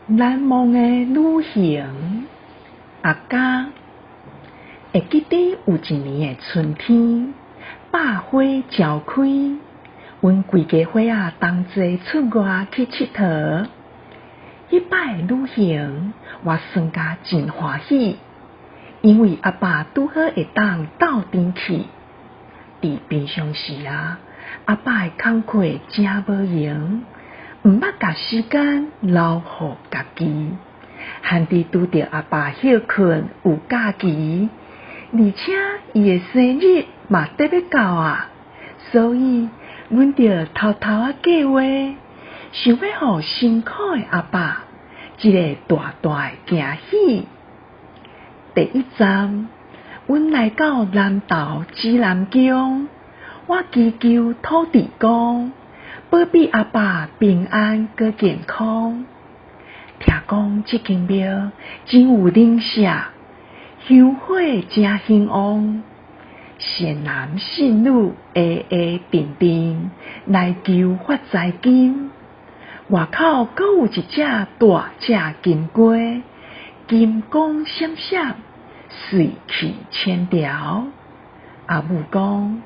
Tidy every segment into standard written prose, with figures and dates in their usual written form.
难忘的旅行。阿家会记得有一年的春天，百花朝开，阮规家伙仔同齐出外去佚佗。迄摆旅行，我算甲真欢喜，因为阿爸拄好会当斗阵去。伫平常时阿爸的工课真无闲，毋捌甲时间留互家己。罕伫拄着阿爸休困有假期，而且伊的生日嘛得要到所以阮着偷偷计划，想要互辛苦的阿爸一个大大的惊喜。第一站，阮来到南投指南宫，我祈求土地公保庇阿爸平安佮健康。听讲这间庙真有灵舍，香火真兴旺，善男信女定定来求发财金。外口阁有一只大只金龟，金光闪闪，水气千条。阿母讲：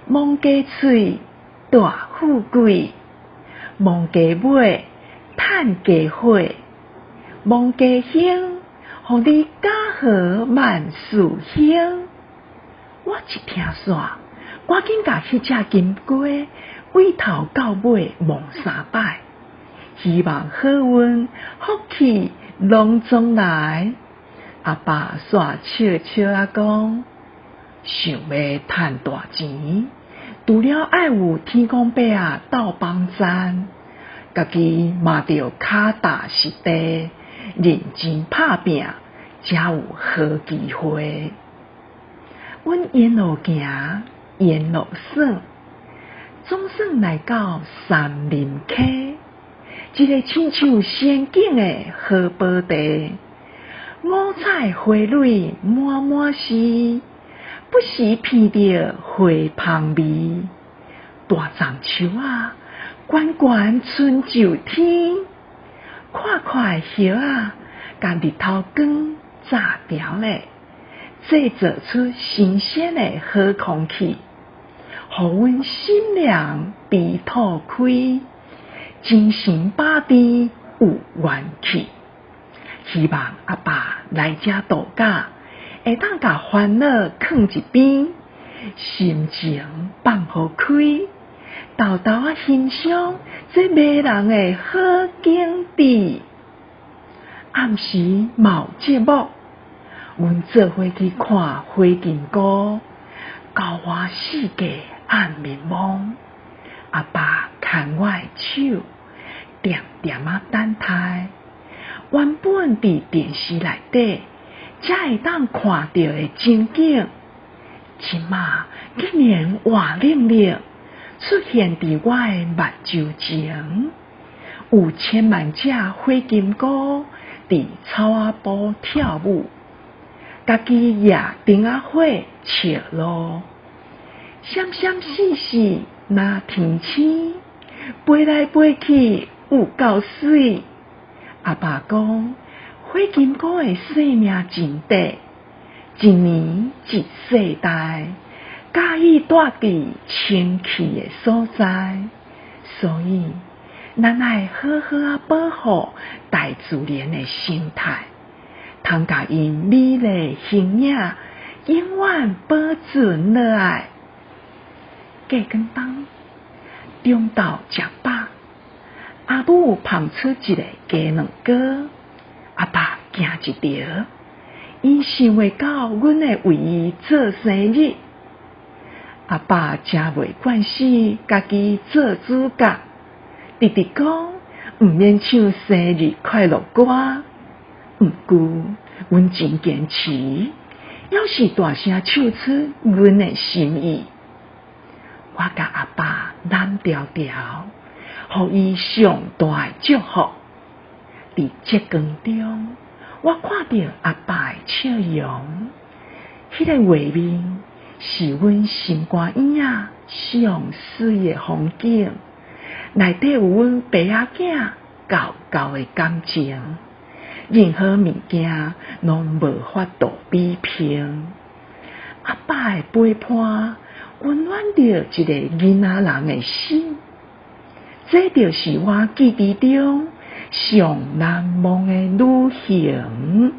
忙家喙，大富贵；忙家尾，趁家伙；忙家兴，互你家和万事兴。我一听煞，赶紧甲迄只金龟为头到尾望3摆，希望好运福气拢总来。阿爸煞笑笑讲：想要趁大钱，除了爱有天公伯斗帮赞，家己嘛着脚踏实地，认真打拼，才有好机会。阮沿路行，沿路算，总算来到山林溪，一个亲像仙境的好宝地。五彩花蕊满满是，不时闻着花香味。大樟树悬悬伸就天，块块叶甲日头光照条咧，制造出新鲜的好空气，互阮心凉鼻吐开，精神饱đầy有元气。希望阿爸来遮度假，会当甲烦恼放一边，心情放互开，豆豆欣赏这迷人的好景致。暗时嘛有节目，阮做伙去看花金菇，高华世界暗迷蒙。阿爸牵我的手，点点等待。原本伫电视内底才会当看到的情景，即马竟然活灵灵出现伫我的目睭前。有千万只花金菇伫草仔埔跳舞，家己夜灯火笑咯，闪闪烁烁若天星，飞来飞去有够水。阿爸讲，花金菇的生命真短，一年一世代，介意住伫清气的所在，所以咱爱好好保护大自然的生态，通甲因美丽形影永远保存落来。过光当中昼食饱，阿母捧出一个鸡卵糕，阿爸惊一条，伊想袂到阮会为伊做生日。阿爸真袂惯死，家己做主角，直直讲毋免唱生日快乐歌。毋过阮真坚持，要是大声唱出阮的心意。我甲阿爸揽条条，予伊上大的祝福。伫节光中，我看到阿爸的笑容，迄个画面是阮心肝院上水的风景，内底有阮爸仔囝厚厚的感情，任何物件拢无法度比拼。阿爸的陪伴温暖着一个囡仔人的心，这就是我记忆中上难忘的旅行。